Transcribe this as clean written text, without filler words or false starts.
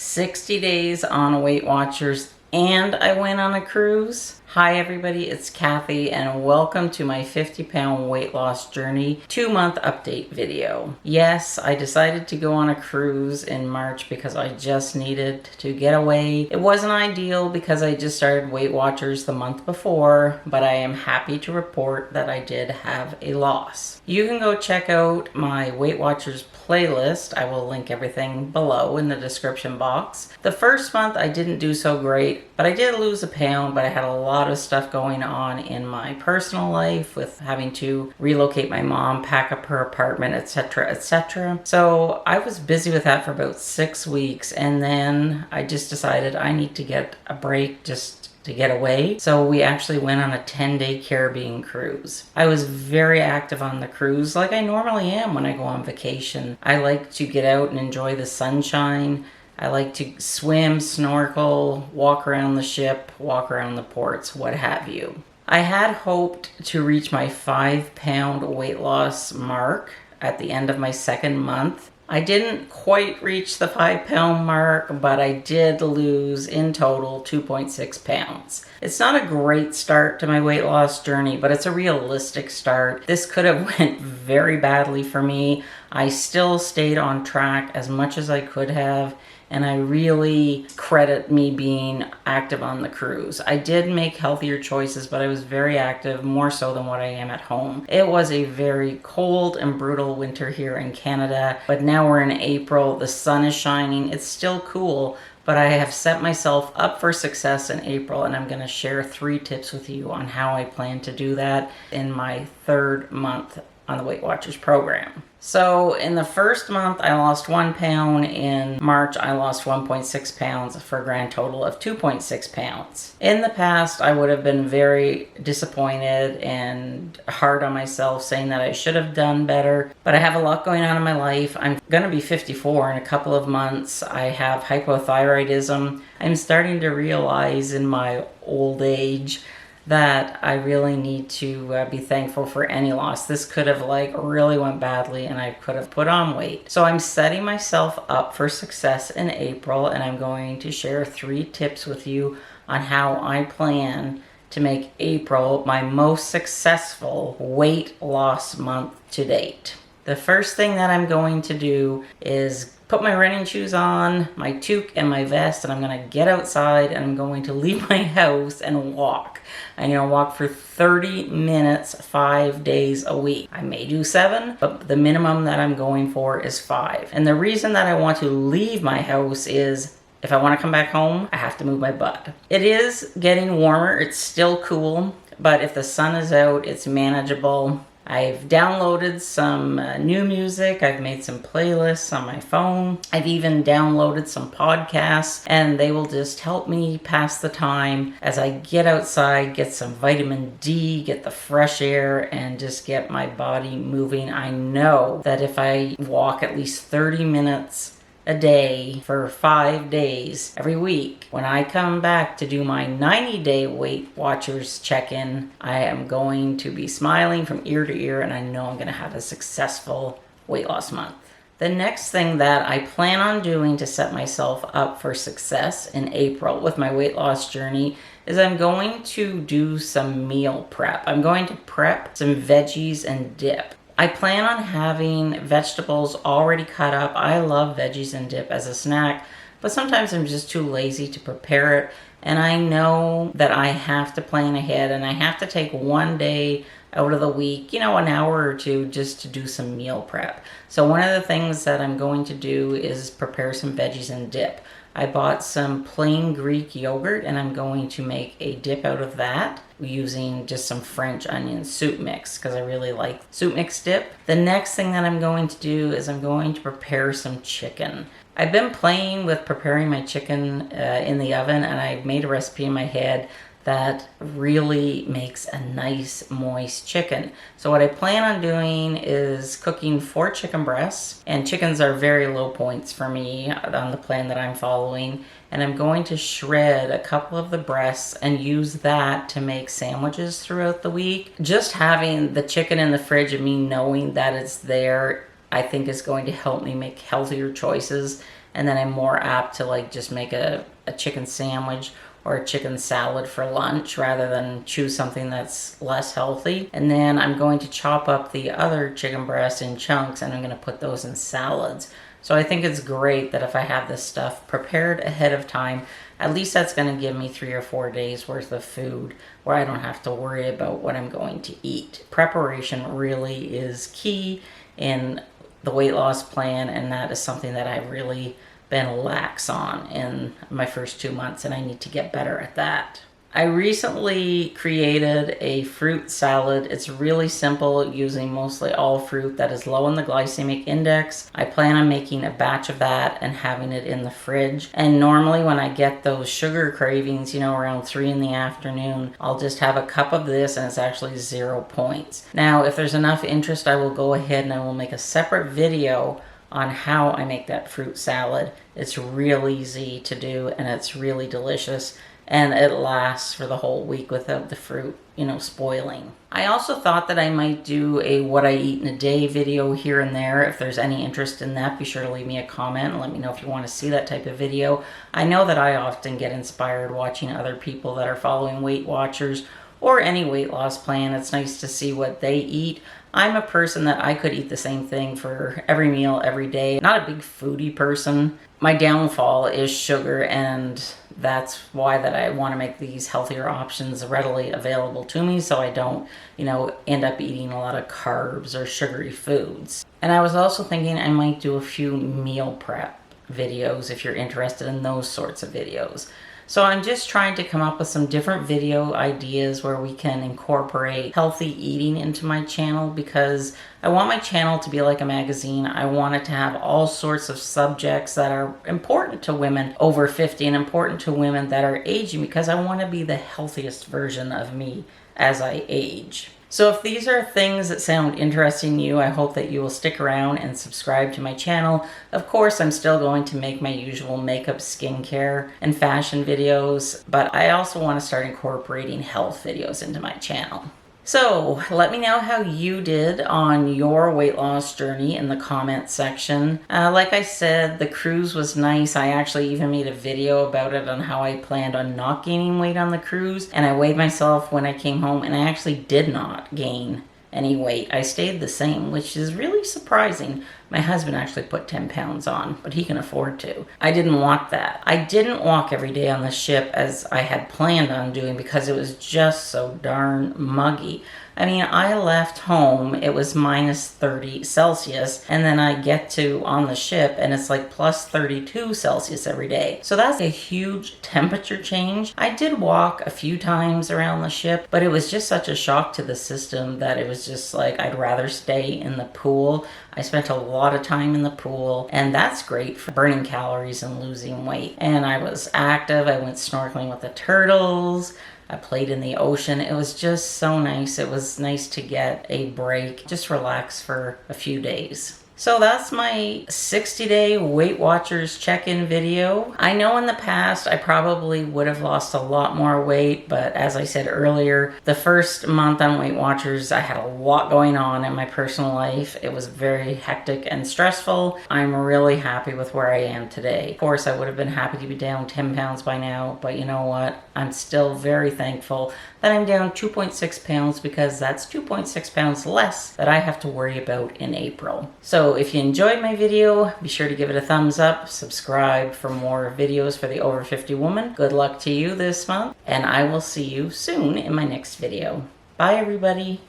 60 days on Weight Watchers, and I went on a cruise. Hi everybody, it's Cathy and welcome to my 50-pound weight loss journey 2-month update video. Yes, I decided to go on a cruise in March because I just needed to get away. It wasn't ideal because I just started Weight Watchers the month before, but I am happy to report that I did have a loss. You can go check out my Weight Watchers playlist. I will link everything below in the description box. The first month I didn't do so great, but I did lose a pound, but I had a lot of stuff going on in my personal life with having to relocate my mom, pack up her apartment, etc., etc. So I was busy with that for about 6 weeks, and then I just decided I need to get a break just to get away. So we actually went on a 10-day Caribbean cruise. I was very active on the cruise like I normally am when I go on vacation. I like to get out and enjoy the sunshine. I like to swim, snorkel, walk around the ship, walk around the ports, what have you. I had hoped to reach my 5-pound weight loss mark at the end of my second month. I didn't quite reach the 5-pound mark, but I did lose in total 2.6 pounds. It's not a great start to my weight loss journey, but it's a realistic start. This could have went very badly for me. I still stayed on track as much as I could have, and I really credit me being active on the cruise. I did make healthier choices, but I was very active, more so than what I am at home. It was a very cold and brutal winter here in Canada, but now we're in April, the sun is shining, it's still cool, but I have set myself up for success in April, and I'm gonna share 3 tips with you on how I plan to do that in my 3rd month on the Weight Watchers program. So in the first month, I lost 1 pound. In March, I lost 1.6 pounds for a grand total of 2.6 pounds. In the past, I would have been very disappointed and hard on myself, saying that I should have done better. But I have a lot going on in my life. I'm going to be 54 in a couple of months. I have hypothyroidism. I'm starting to realize in my old age that I really need to be thankful for any loss. This could have really went badly and I could have put on weight. So I'm setting myself up for success in April, and I'm going to share 3 tips with you on how I plan to make April my most successful weight loss month to date. The first thing that I'm going to do is put my running shoes on, my toque, and my vest, and I'm going to get outside and I'm going to leave my house and walk. I'm going to walk for 30 minutes, 5 days a week. I may do 7, but the minimum that I'm going for is 5. And the reason that I want to leave my house is if I want to come back home, I have to move my butt. It is getting warmer. It's still cool, but if the sun is out, it's manageable. I've downloaded some new music. I've made some playlists on my phone. I've even downloaded some podcasts, and they will just help me pass the time as I get outside, get some vitamin D, get the fresh air, and just get my body moving. I know that if I walk at least 30 minutes a day for 5 days every week, when I come back to do my 90-day Weight Watchers check-in, I am going to be smiling from ear to ear, and I know I'm going to have a successful weight loss month. The next thing that I plan on doing to set myself up for success in April with my weight loss journey is I'm going to do some meal prep. I'm going to prep some veggies and dip. I plan on having vegetables already cut up. I love veggies and dip as a snack, but sometimes I'm just too lazy to prepare it. And I know that I have to plan ahead, and I have to take 1 day out of the week, an hour or 2, just to do some meal prep. So one of the things that I'm going to do is prepare some veggies and dip. I bought some plain Greek yogurt, and I'm going to make a dip out of that using just some French onion soup mix because I really like soup mix dip. The next thing that I'm going to do is I'm going to prepare some chicken. I've been playing with preparing my chicken in the oven, and I've made a recipe in my head that really makes a nice moist chicken. So what I plan on doing is cooking 4 chicken breasts, and chickens are very low points for me on the plan that I'm following, and I'm going to shred a couple of the breasts and use that to make sandwiches throughout the week. Just having the chicken in the fridge and me knowing that it's there, I think is going to help me make healthier choices and then I'm more apt to like just make a chicken sandwich or a chicken salad for lunch rather than choose something that's less healthy. And then I'm going to chop up the other chicken breast in chunks and I'm going to put those in salads. So I think it's great that if I have this stuff prepared ahead of time, at least that's going to give me 3 or 4 days worth of food where I don't have to worry about what I'm going to eat. Preparation really is key in the weight loss plan, and that is something that I've really been lax on in my first 2 months, and I need to get better at that. I recently created a fruit salad. It's really simple, using mostly all fruit that is low in the glycemic index. I plan on making a batch of that and having it in the fridge. And normally when I get those sugar cravings, around 3 in the afternoon, I'll just have a cup of this and it's actually 0 points. Now, if there's enough interest, I will go ahead and I will make a separate video on how I make that fruit salad. It's real easy to do and it's really delicious. And it lasts for the whole week without the fruit, spoiling. I also thought that I might do a what I eat in a day video here and there. If there's any interest in that, be sure to leave me a comment and let me know if you want to see that type of video. I know that I often get inspired watching other people that are following Weight Watchers or any weight loss plan. It's nice to see what they eat. I'm a person that I could eat the same thing for every meal, every day. Not a big foodie person. My downfall is sugar, and that's why that I want to make these healthier options readily available to me so I don't, end up eating a lot of carbs or sugary foods. And I was also thinking I might do a few meal prep videos if you're interested in those sorts of videos. So I'm just trying to come up with some different video ideas where we can incorporate healthy eating into my channel, because I want my channel to be like a magazine. I want it to have all sorts of subjects that are important to women over 50 and important to women that are aging, because I want to be the healthiest version of me as I age. So if these are things that sound interesting to you, I hope that you will stick around and subscribe to my channel. Of course, I'm still going to make my usual makeup, skincare, and fashion videos, but I also want to start incorporating health videos into my channel. So let me know how you did on your weight loss journey in the comment section. Like I said, the cruise was nice. I actually even made a video about it on how I planned on not gaining weight on the cruise. And I weighed myself when I came home and I actually did not gain any weight. I stayed the same, which is really surprising. My husband actually put 10 pounds on, but he can afford to. I didn't want that. I didn't walk every day on the ship as I had planned on doing because it was just so darn muggy. I mean, I left home, it was minus 30 Celsius, and then I get to on the ship and it's like plus 32 Celsius every day. So that's a huge temperature change. I did walk a few times around the ship, but it was just such a shock to the system that it was just like, I'd rather stay in the pool. I spent a lot of time in the pool, and that's great for burning calories and losing weight. And I was active. I went snorkeling with the turtles. I played in the ocean. It was just so nice. It was nice to get a break, just relax for a few days. So that's my 60-day Weight Watchers check-in video. I know in the past I probably would have lost a lot more weight, but as I said earlier, the first month on Weight Watchers, I had a lot going on in my personal life. It was very hectic and stressful. I'm really happy with where I am today. Of course, I would have been happy to be down 10 pounds by now, but you know what? I'm still very thankful that I'm down 2.6 pounds, because that's 2.6 pounds less that I have to worry about in April. So if you enjoyed my video, be sure to give it a thumbs up, subscribe for more videos for the over 50 woman. Good luck to you this month, and I will see you soon in my next video. Bye everybody.